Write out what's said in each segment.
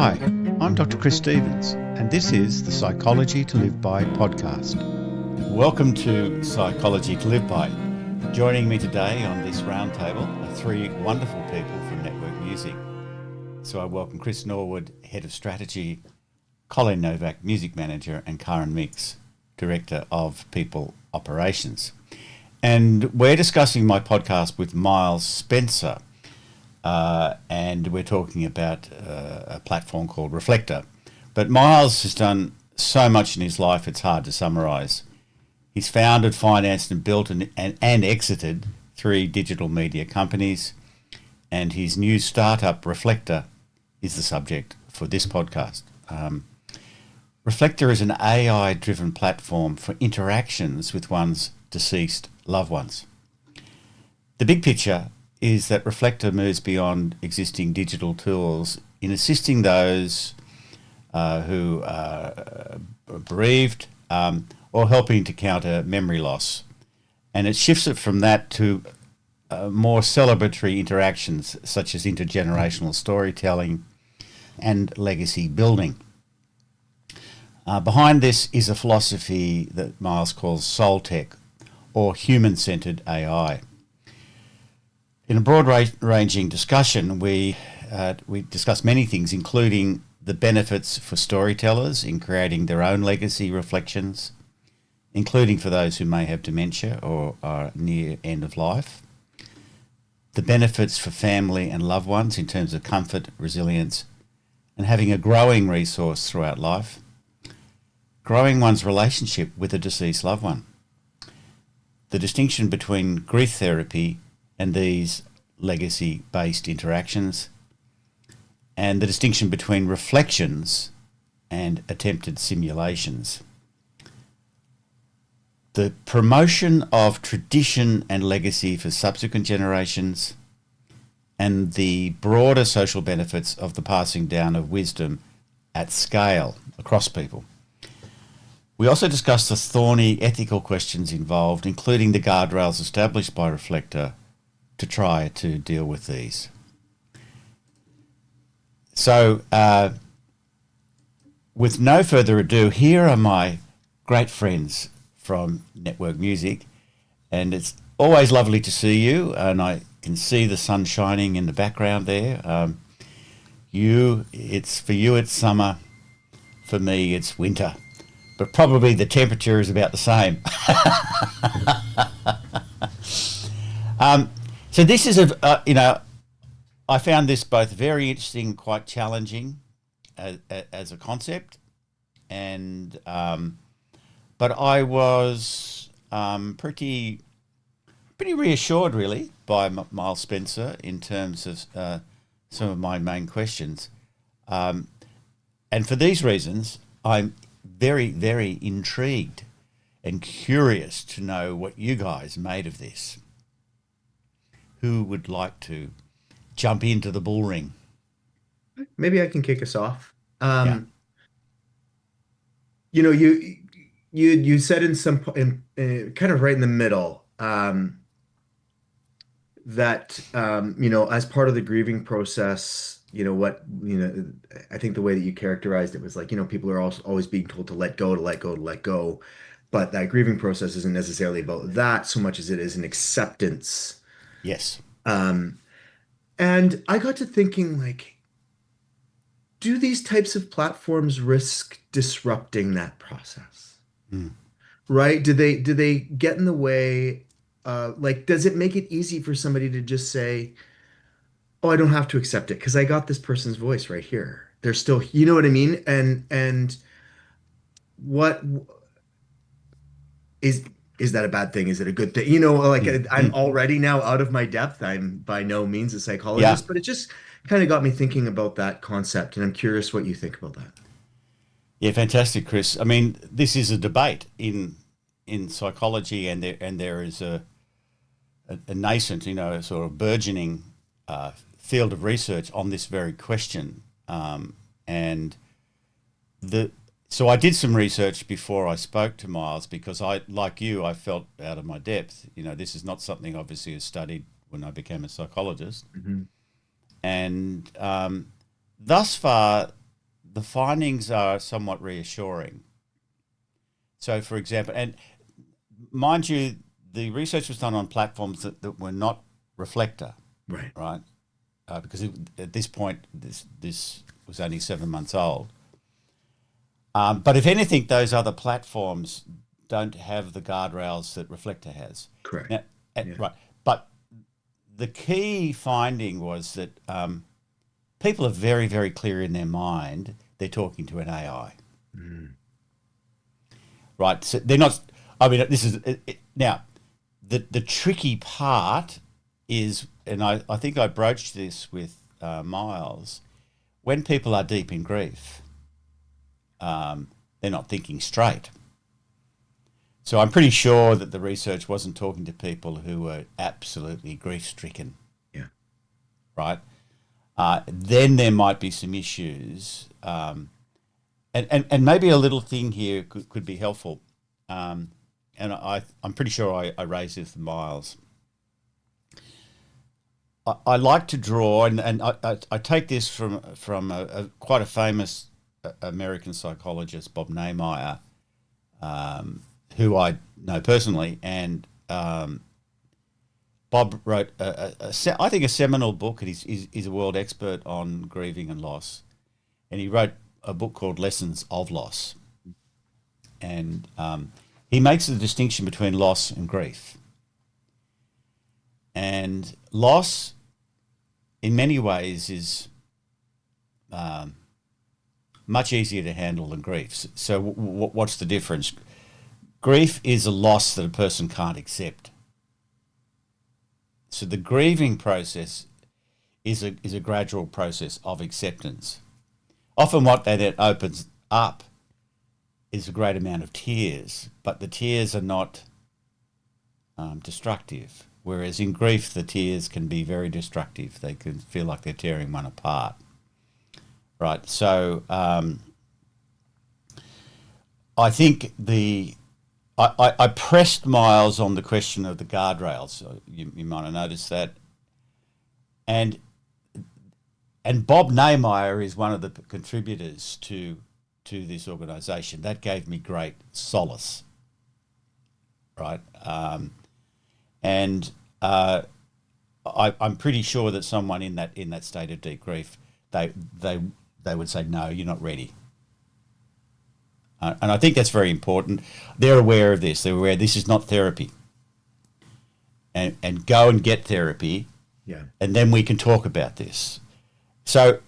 Hi, I'm Dr. Chris Stevens, and this is the Psychology to Live By podcast. Welcome to Psychology to Live By. Joining me today on this roundtable are three wonderful people from Network Music. So I welcome Chris Norwood, Head of Strategy, Colin Novak, Music Manager, and Karen Mix, Director of People Operations. And we're discussing my podcast with Miles Spencer, and we're talking about a platform called Reflekta. But Miles has done so much in his life, it's hard to summarise. He's founded, financed and built and exited 3 digital media companies, and his new startup, Reflekta, is the subject for this podcast. Reflekta is an AI-driven platform for interactions with one's deceased loved ones. The big picture is that Reflekta moves beyond existing digital tools in assisting those who are bereaved or helping to counter memory loss. And it shifts it from that to more celebratory interactions such as intergenerational storytelling and legacy building. Behind this is a philosophy that Miles calls soul tech, or human-centered AI. In a broad-ranging discussion, we discuss many things, including the benefits for storytellers in creating their own legacy reflections, including for those who may have dementia or are near end of life, the benefits for family and loved ones in terms of comfort, resilience, and having a growing resource throughout life, growing one's relationship with a deceased loved one, the distinction between grief therapy and these legacy-based interactions, and the distinction between reflections and attempted simulations. The promotion of tradition and legacy for subsequent generations, and the broader social benefits of the passing down of wisdom at scale across people. We also discussed the thorny ethical questions involved, including the guardrails established by Reflekta to try to deal with these. So, with no further ado, here are my great friends from Network Music, and it's always lovely to see you, and I can see the sun shining in the background there. For you it's summer, for me it's winter, but probably the temperature is about the same. So this is I found this both very interesting, quite challenging as a concept, and but I was pretty reassured really by Miles Spencer in terms of some of my main questions, and for these reasons, I'm very, very intrigued and curious to know what you guys made of this. Who would like to jump into the bull ring? Maybe I can kick us off. Yeah. You said kind of right in the middle, that as part of the grieving process, I think the way that you characterized it was like, people are always being told to let go, to let go, to let go, but that grieving process isn't necessarily about that so much as it is an acceptance. Yes. Um, and I got to thinking, like, do these types of platforms risk disrupting that process? Mm. Right? Do they get in the way? Like, does it make it easy for somebody to just say, "Oh, I don't have to accept it because I got this person's voice right here. They're still, you know what I mean?" And what is is that a bad thing? Is it a good thing? Like Mm. I'm Mm. already now out of my depth. I'm by no means a Yeah. psychologist, but it just kind of got me thinking about that concept, and I'm curious what you think about that. Yeah, fantastic, Chris. I mean, this is a debate in psychology, and there is a nascent, sort of burgeoning field of research on this very question. And so I did some research before I spoke to Miles because like you, I felt out of my depth. This is not something obviously I studied when I became a psychologist. Mhm. And thus far, the findings are somewhat reassuring. So, for example, and mind you, the research was done on platforms that were not Reflekta, Right. right? Because at this point, this was only 7 months old. But if anything, those other platforms don't have the guardrails that Reflekta has. Correct. Now, Yeah. right. But the key finding was that people are very, very clear in their mind they're talking to an AI. Mm. Right. So they're not. I mean, this is now the tricky part is, and I think I broached this with Miles, when people are deep in grief, they're not thinking straight. So I'm pretty sure that the research wasn't talking to people who were absolutely grief-stricken. Yeah. Right. Then there might be some issues, and maybe a little thing here could be helpful. And I'm pretty sure I raised this with Miles. I like to draw, and I take this from quite a famous American psychologist, Bob Nehmeyer, who I know personally, and Bob wrote, I think, a seminal book, and he's a world expert on grieving and loss, and he wrote a book called Lessons of Loss, and he makes the distinction between loss and grief. And loss, in many ways, is much easier to handle than grief. So what's the difference? Grief is a loss that a person can't accept. So the grieving process is a gradual process of acceptance. Often what that then opens up is a great amount of tears, but the tears are not destructive. Whereas in grief, the tears can be very destructive. They can feel like they're tearing one apart. Right. So I think I pressed Miles on the question of the guardrails. So you might have noticed that. And Bob Nehmeyer is one of the contributors to this organisation. That gave me great solace. Right. I'm pretty sure that someone in that state of deep grief, they would say, no, you're not ready. And I think that's very important. They're aware of this. They're aware this is not therapy. And go and get therapy. Yeah. And then we can talk about this. So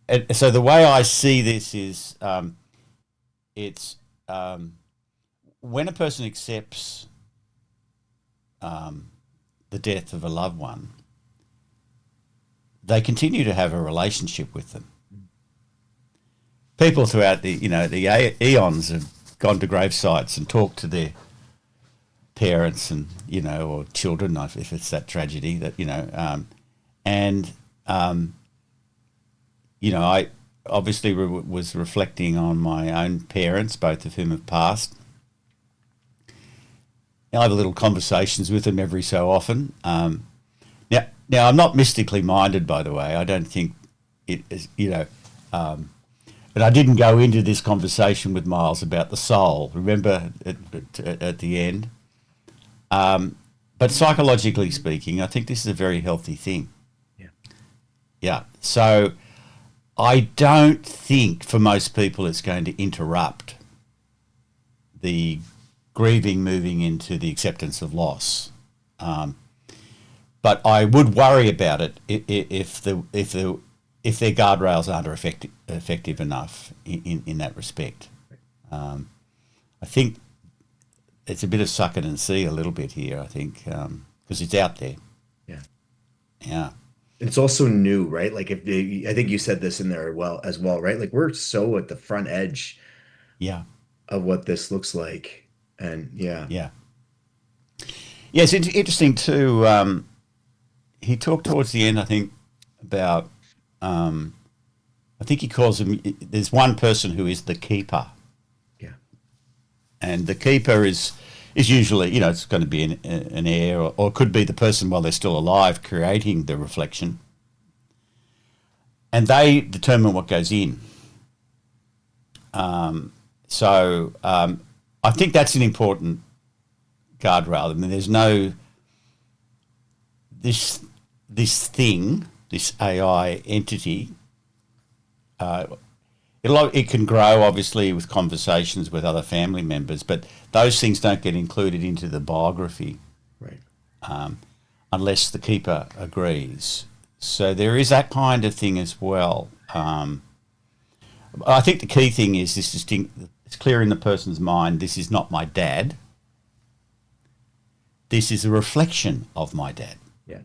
the way I see this is, it's when a person accepts the death of a loved one, they continue to have a relationship with them. People throughout the eons have gone to grave sites and talked to their parents and or children if it's that tragedy that I obviously was reflecting on my own parents, both of whom have passed. I have little conversations with them every so often. Now I'm not mystically minded, by the way. I don't think it is, but I didn't go into this conversation with Miles about the soul. Remember at the end. But psychologically speaking, I think this is a very healthy thing. Yeah. Yeah. So I don't think for most people it's going to interrupt the grieving moving into the acceptance of loss. But I would worry about it if their guardrails aren't effective enough in that respect. I think it's a bit of suck it and see a little bit here, I think, because it's out there. Yeah. Yeah. It's also new, right? Like I think you said this in there as well, right? Like we're so at the front edge of what this looks like. And yeah. Yeah. Yeah, it's interesting too. He talked towards the end, I think, about, I think he calls him, there's one person who is the keeper. Yeah. And the keeper is usually, it's going to be an heir or it could be the person while they're still alive creating the reflection. And they determine what goes in. I think that's an important guardrail. I mean, there's no this thing, this AI entity. It can grow obviously with conversations with other family members, but those things don't get included into the biography Right. unless the keeper agrees. So there is that kind of thing as well. I think the key thing is this distinct. It's clear in the person's mind. This is not my dad. This is a reflection of my dad. Yeah.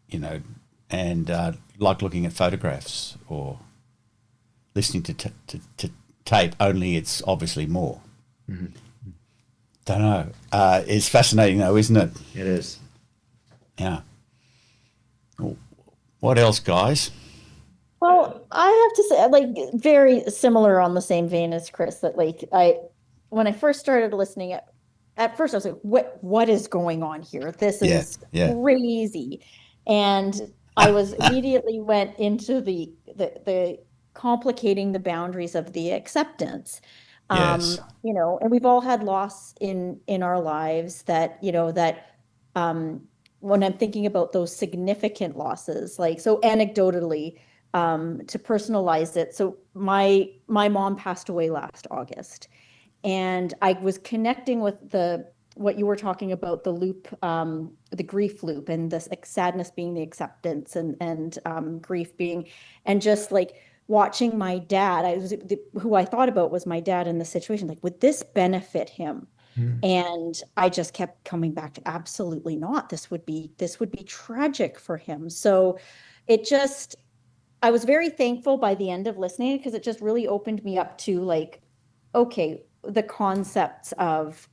You know, and like looking at photographs or listening to tape. Only it's obviously more. Mm-hmm. Don't know. It's fascinating though, isn't it? It is. Yeah. What else, guys? Well, I have to say, like, very similar on the same vein as Chris, that like when I first started listening at first I was like, what is going on here? This Yeah, is yeah. crazy. And I was immediately went into the complicating the boundaries of the acceptance. Yes. And we've all had loss in our lives that, when I'm thinking about those significant losses, like, so anecdotally, to personalize it. So my mom passed away last August, and I was connecting with what you were talking about, the loop, the grief loop, and this sadness being the acceptance, and grief being, and just like watching my dad. Who I thought about was my dad in the situation. Like, would this benefit him? Mm. And I just kept coming back to absolutely not. This would be tragic for him. So it just, I was very thankful by the end of listening, because it just really opened me up to, like, okay, the concepts of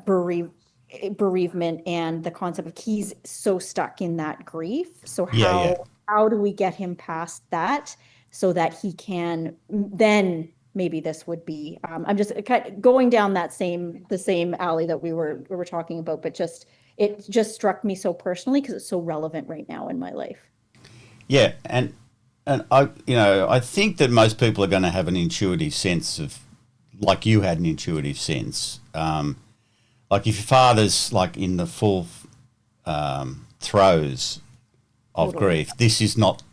bereavement, and the concept of he's so stuck in that grief. So Yeah. how do we get him past that so that he can then, maybe this would be, I'm just kind of going down the same alley that we were talking about, but it just struck me so personally because it's so relevant right now in my life. Yeah, and I think that most people are going to have an intuitive sense of, like you had an intuitive sense. Like if your father's like in the full throes of Totally. grief, this is not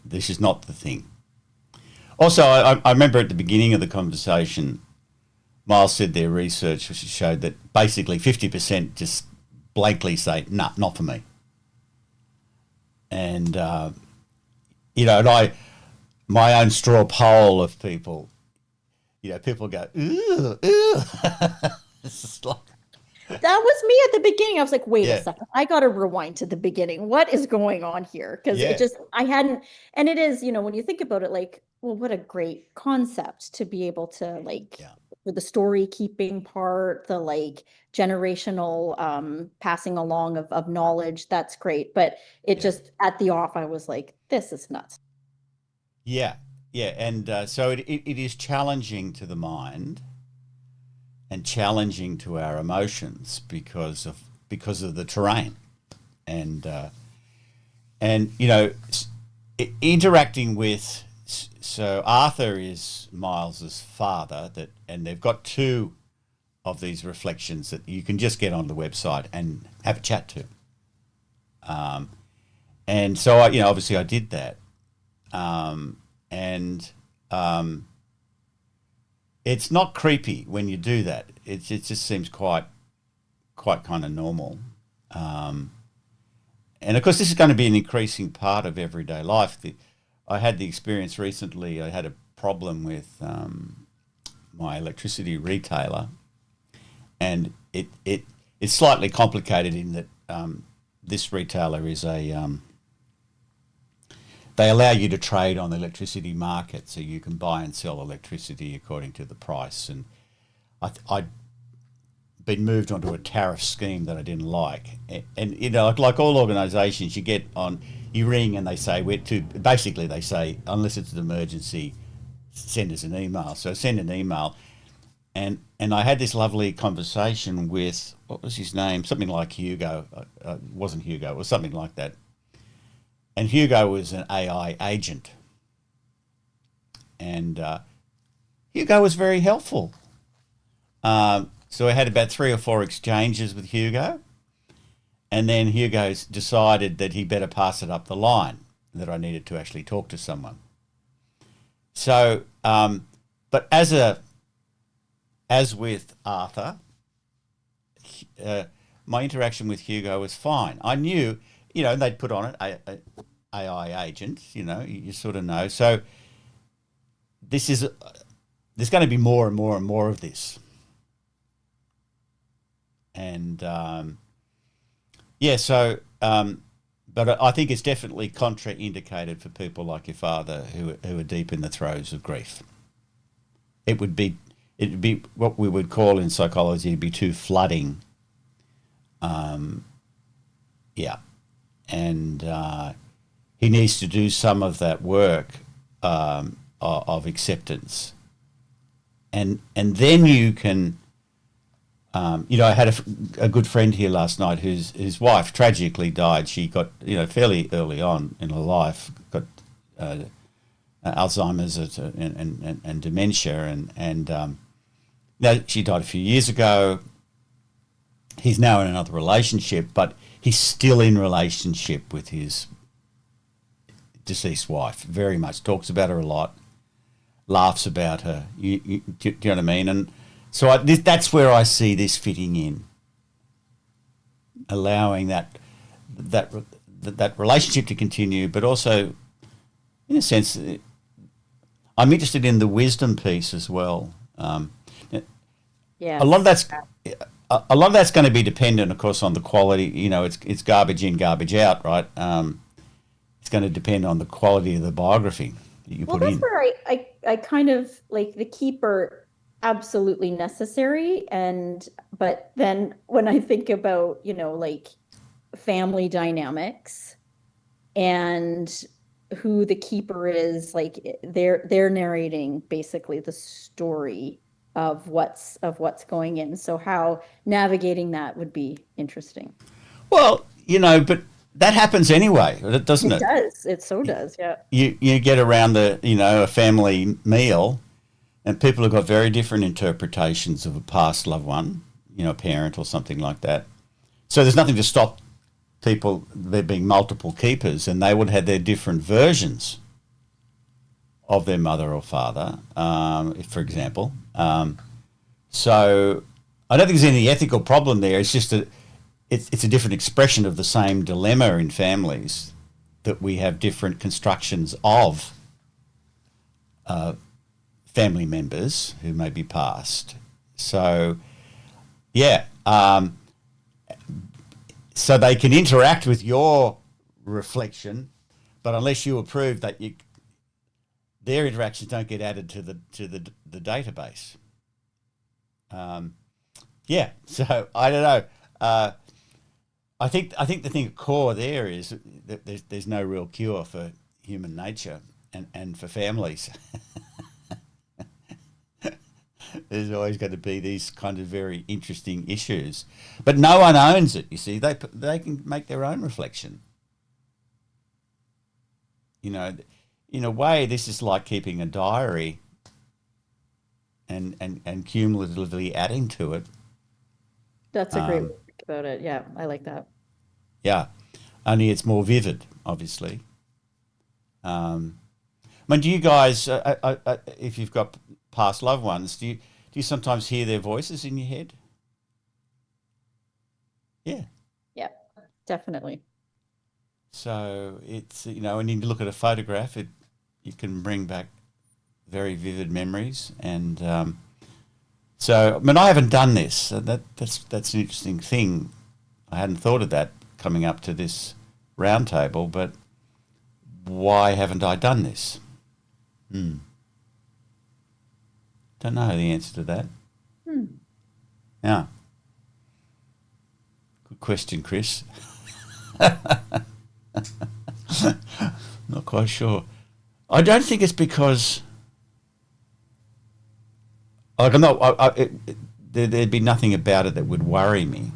the thing. Also, I remember at the beginning of the conversation, Miles said their research showed that basically 50% just blankly say, "Nah, not for me." And my own straw poll of people, people go, "Ooh, ooh." It's just like, That was me at the beginning. I was like, wait a yeah, second. I got to rewind to the beginning. What is going on here? Because yeah, I hadn't, and it is, when you think about it, like, well, what a great concept to be able to, like, yeah, with the story keeping part, the like generational passing along of knowledge. That's great. But it yeah, just, at the off, I was like, this is nuts. yeah, yeah. And so it is challenging to the mind and challenging to our emotions because of the terrain, and interacting with. So Arthur is Miles's father, and they've got two of these reflections that you can just get on the website and have a chat to. And so obviously I did that, and it's not creepy when you do that. It just seems quite kind of normal. And of course, this is going to be an increasing part of everyday life. I had the experience recently. I had a problem with my electricity retailer, and it's slightly complicated in that this retailer is they allow you to trade on the electricity market, so you can buy and sell electricity according to the price. And I'd been moved onto a tariff scheme that I didn't like. And like all organisations, you ring and they say, basically they say, unless it's an emergency, send us an email. So send an email. And I had this lovely conversation with, what was his name? Something like Hugo. It wasn't Hugo, it was something like that. And Hugo was an AI agent. And Hugo was very helpful. So I had about 3 or 4 exchanges with Hugo, and then Hugo decided that he better pass it up the line, that I needed to actually talk to someone. So, but as with Arthur, my interaction with Hugo was fine. I knew, they'd put on it AI agents, you sort of know. So there's going to be more and more and more of this. And but I think it's definitely contraindicated for people like your father who are deep in the throes of grief. It'd be what we would call in psychology, it'd be too flooding. And he needs to do some of that work of acceptance, and then you can. I had a good friend here last night whose wife tragically died. She got, fairly early on in her life, got Alzheimer's and dementia, and she died a few years ago. He's now in another relationship, but he's still in relationship with his deceased wife. Very much talks about her a lot, laughs about her. Do you know what I mean? And so that's where I see this fitting in, allowing that relationship to continue, but also, in a sense, I'm interested in the wisdom piece as well. Yeah, a lot of that's going to be dependent, of course, on the quality. It's garbage in, garbage out, right? It's going to depend on the quality of the biography that you put in. Well, that's where I kind of like the keeper. Absolutely necessary, but then when I think about like family dynamics and who the keeper is, like they're narrating basically the story of what's going in, so how navigating that would be interesting. Well, but that happens anyway, doesn't it? It so does, yeah. You get around a family meal, and people have got very different interpretations of a past loved one, a parent or something like that. So there's nothing to stop people, there being multiple keepers, and they would have their different versions of their mother or father, for example. So I don't think there's any ethical problem there. It's just it's a different expression of the same dilemma in families, that we have different constructions of family members who may be passed. So, so they can interact with your reflection, but unless you approve that, their interactions don't get added to the database. So I don't know. I think the thing at core there is that there's no real cure for human nature and for families. There's always going to be these kind of very interesting issues, but no one owns it. You see, they can make their own reflection. In a way, this is like keeping a diary and cumulatively adding to it. That's a great way to think about it. Yeah, I like that. Yeah, only it's more vivid, obviously. I mean, do you guys, if you've got past loved ones, do you sometimes hear their voices in your head? Yeah. Yeah, definitely. So it's, when you look at a photograph, you can bring back very vivid memories. And so, I mean, I haven't done this. So that's an interesting thing. I hadn't thought of that coming up to this roundtable, but why haven't I done this? Don't know the answer to that. Yeah. Good question, Chris. Not quite sure. I don't think it's because there'd be nothing about it that would worry me.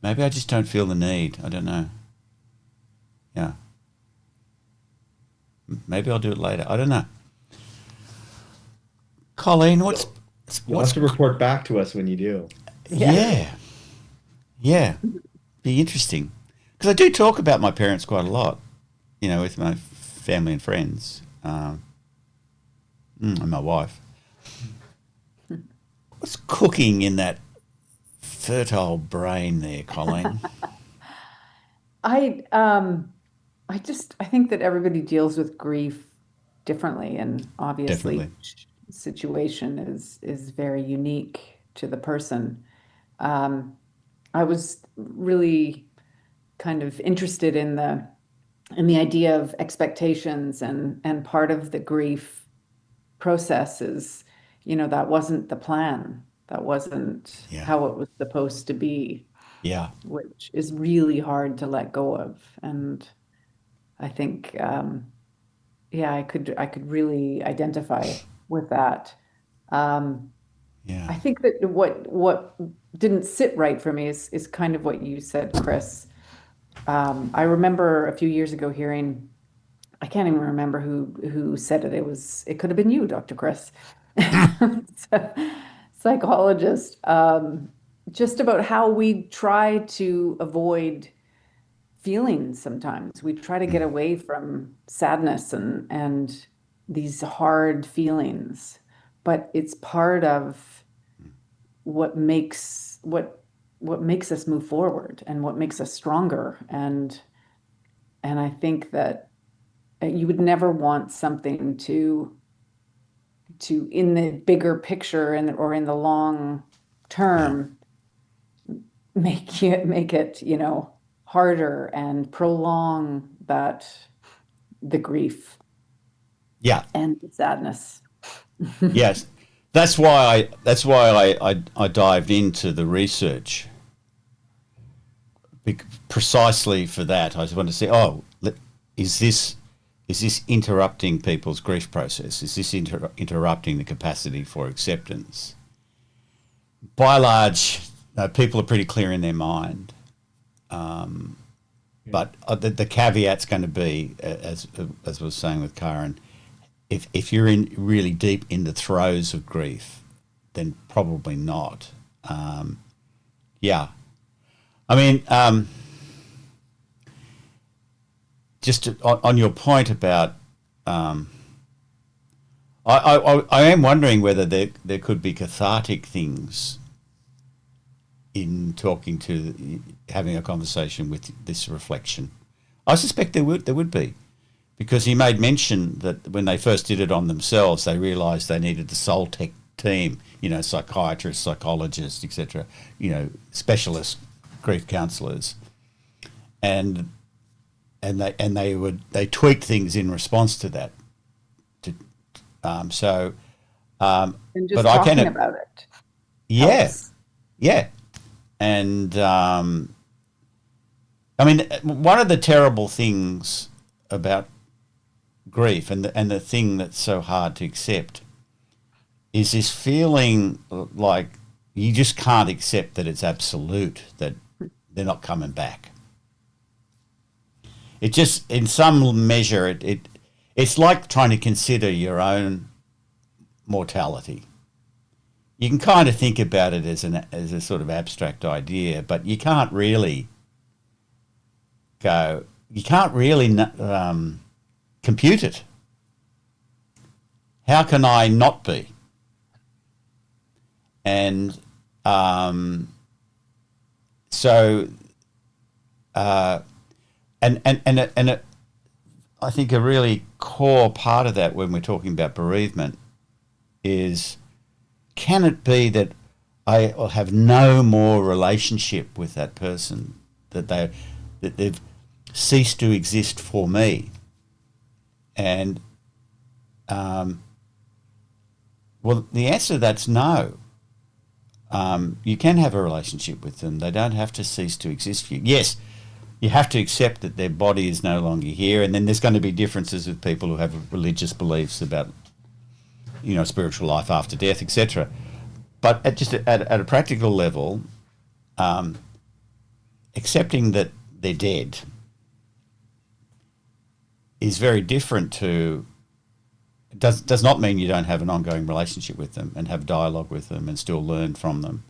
Maybe I just don't feel the need. I don't know. Yeah. Maybe I'll do it later. I don't know. Colleen, You'll have to report back to us when you do. Yeah, be interesting because I do talk about my parents quite a lot, with my family and friends, and my wife. What's cooking in that fertile brain there, Colleen? I I think that everybody deals with grief differently, and obviously Definitely. each situation is very unique to the person. Um, I was really kind of interested in the idea of expectations, and part of the grief process is, that wasn't the plan. That wasn't Yeah, how it was supposed to be, yeah, which is really hard to let go of. And I think, yeah, I could really identify with that. Um, yeah. I think that what didn't sit right for me is kind of what you said, Chris. I remember a few years ago hearing, I can't even remember who said it. It could have been you, Dr. Chris, psychologist, just about how we try to avoid feelings sometimes. We try to get Mm, away from sadness and these hard feelings, but it's part of what makes us move forward and what makes us stronger. And I think that you would never want something to in the bigger picture and or in the long yeah, term make it harder and prolong the grief yeah. and the sadness. Yes, that's why I dived into the research precisely for that. I just wanted to say, is this is this interrupting people's grief process? Is this interrupting the capacity for acceptance? By and large, people are pretty clear in their mind. But the caveat's going to be, as I was saying with Karen, if you're in really deep in the throes of grief, then probably not. Yeah, I mean, on your point about, I am wondering whether there could be cathartic things in talking to, having a conversation with this reflection. I suspect there would be, because he made mention that when they first did it on themselves, they realised they needed the soul tech team, psychiatrists, psychologists, etc., specialist grief counsellors, and they tweaked things in response to that. To, so, And just but I talking can, about it yeah, helps. yeah, and I mean, one of the terrible things about grief, and the thing that's so hard to accept, is this feeling like you just can't accept that it's absolute, that they're not coming back. It just, in some measure, it's like trying to consider your own mortality. You can kind of think about it as a sort of abstract idea, but you can't really compute it. How can I not be? And so, I think a really core part of that when we're talking about bereavement is, can it be that I will have no more relationship with that person, that they've ceased to exist for me? And well, the answer to that's no. You can have a relationship with them. They don't have to cease to exist for you. Yes, you have to accept that their body is no longer here, and then there's going to be differences with people who have religious beliefs about, spiritual life after death, etc. But at a practical level, accepting that they're dead is very different to, does not mean you don't have an ongoing relationship with them and have dialogue with them and still learn from them.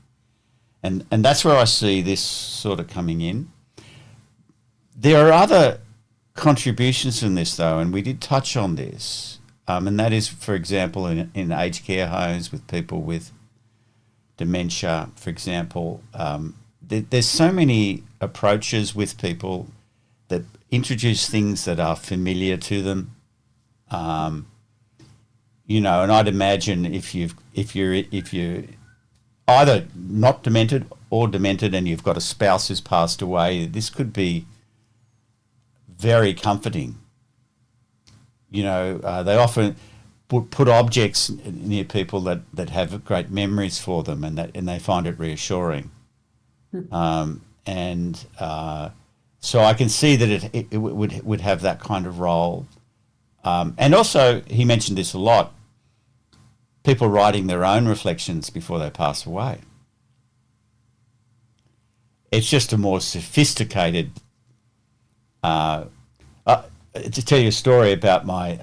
And that's where I see this sort of coming in. There are other contributions in this, though, and we did touch on this, and that is, for example, in aged care homes with people with dementia, for example, there's so many approaches with people that introduce things that are familiar to them. You know, and I'd imagine if you're either not demented or demented and you've got a spouse who's passed away, this could be very comforting. You know, they often put objects near people that have great memories for them, and they find it reassuring. So I can see that it would have that kind of role. And also, he mentioned this a lot, people writing their own reflections before they pass away. It's just a more sophisticated... to tell you a story about my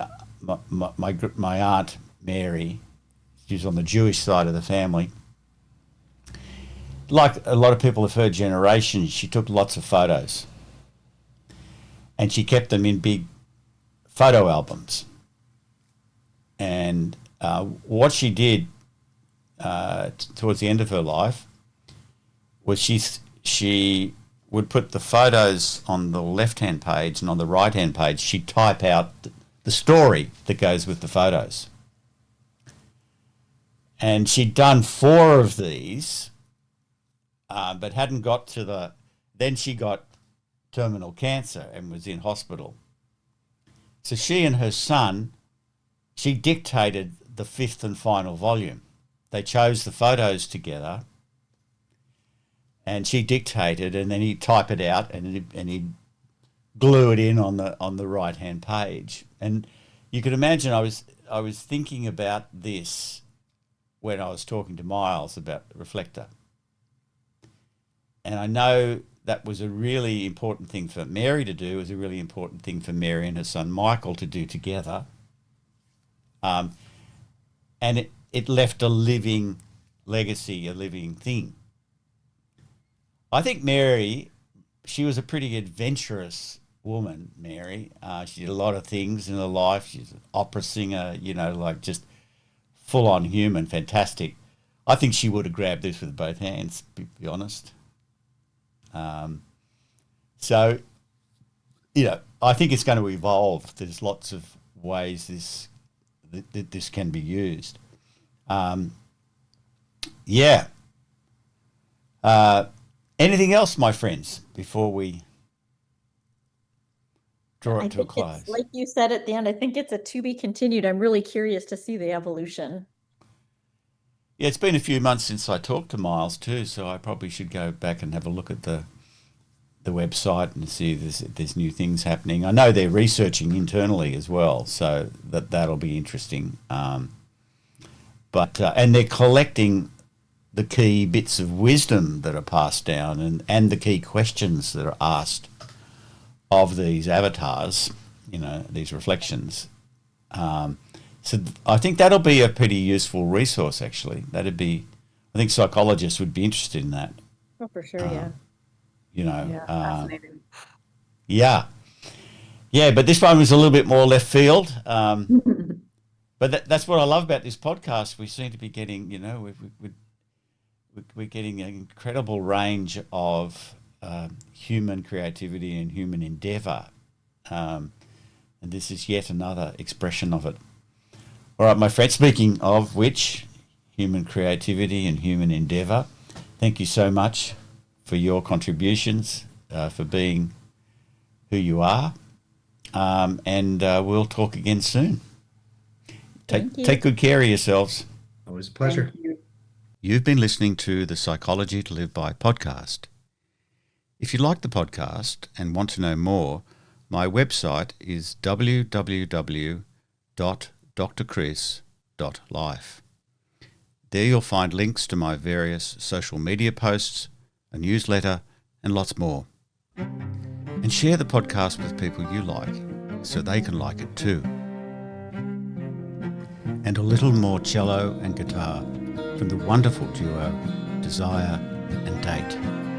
aunt Mary, she's on the Jewish side of the family. Like a lot of people of her generation, she took lots of photos, and she kept them in big photo albums. And what she did towards the end of her life was she would put the photos on the left-hand page, and on the right-hand page she'd type out the story that goes with the photos. And she'd done 4 of these, but hadn't got to the... Then she got terminal cancer and was in hospital. So she and her son, she dictated the 5th and final volume. They chose the photos together, and she dictated, and then he'd type it out, and he'd glue it in on the right hand page. And you could imagine I was thinking about this when I was talking to Miles about Reflekta, and I know that was a really important thing for Mary to do. It was a really important thing for Mary and her son Michael to do together. And it left a living legacy, a living thing. I think Mary, she was a pretty adventurous woman, Mary. She did a lot of things in her life. She's an opera singer, you know, like just full-on human, fantastic. I think she would have grabbed this with both hands, to be honest. So, you know, I think it's going to evolve. There's lots of ways this can be used. Anything else, my friends, before we draw it to a close? Like you said at the end, I think it's a to be continued. I'm really curious to see the evolution. Yeah, it's been a few months since I talked to Miles too, so I probably should go back and have a look at the website and see if there's new things happening. I know they're researching internally as well, so that'll be interesting. And they're collecting the key bits of wisdom that are passed down and the key questions that are asked of these avatars, you know, these reflections. So I think that'll be a pretty useful resource, actually. I think psychologists would be interested in that. Oh, for sure, yeah. You know, Yeah, fascinating. Yeah, but this one was a little bit more left field. But that's what I love about this podcast. We seem to be getting, you know, we're getting an incredible range of human creativity and human endeavour. And this is yet another expression of it. All right, my friend, speaking of which, human creativity and human endeavour, thank you so much for your contributions, for being who you are. And we'll talk again soon. Take good care of yourselves. Always a pleasure. Thank you. You've been listening to the Psychology to Live By podcast. If you like the podcast and want to know more, my website is www.drchris.life. There you'll find links to my various social media posts, a newsletter, and lots more. And share the podcast with people you like. so they can like it too. And a little more cello and guitar from the wonderful duo Desire and Date.